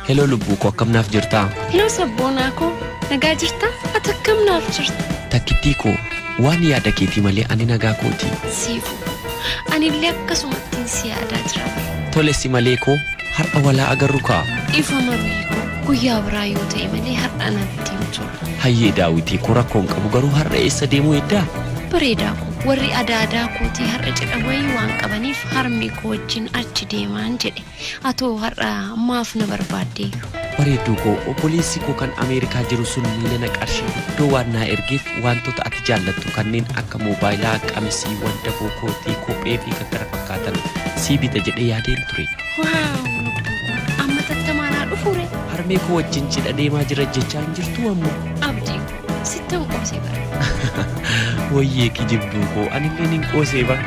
Hello lubbuko akkamnaaf jirta? Hello sabbonaa ko. Nagaa jirta? Ati akkamnaaf jirta? Takkittii ko waan yaada keetii malee ani nagaa kooti. Siifu. Anillee akkasumatti si yaadaa jira. Tole si malee ko har'a walaa agarru kaa. Ifa marii ko guyyaa biraa yoo ta'e malee har'a natti himtu. Hayyee daawwitii ko rakkoon qabu garuu har'a eessa deemuu eddaa? Bareedaa ko warri aadaa kootii har'a jedha wayii waan qabaniif harmi koo wajjin achi deemaan jedhe. Atoo har'a maaf na barbaadde? Bareedduu ko obboleessi koo kan Ameerikaa jiru sun miilana qarshii guddoo waan naa ergeef wantoota ati jaallattu kanneen akka moobaayilaa, qamisii, wanta kootii, kophee fi kan kana fakkaatan sii bita jedhee yaadeen ture. Waaw! Amma tattamaanaa dhufuure? Harmee koo wajjin cidha deemaa jira jechaa hin jirtu ammoo? Abdii ko sittan qoosee bara. Wayyee kijibduu ko anillee nin qoosee bara.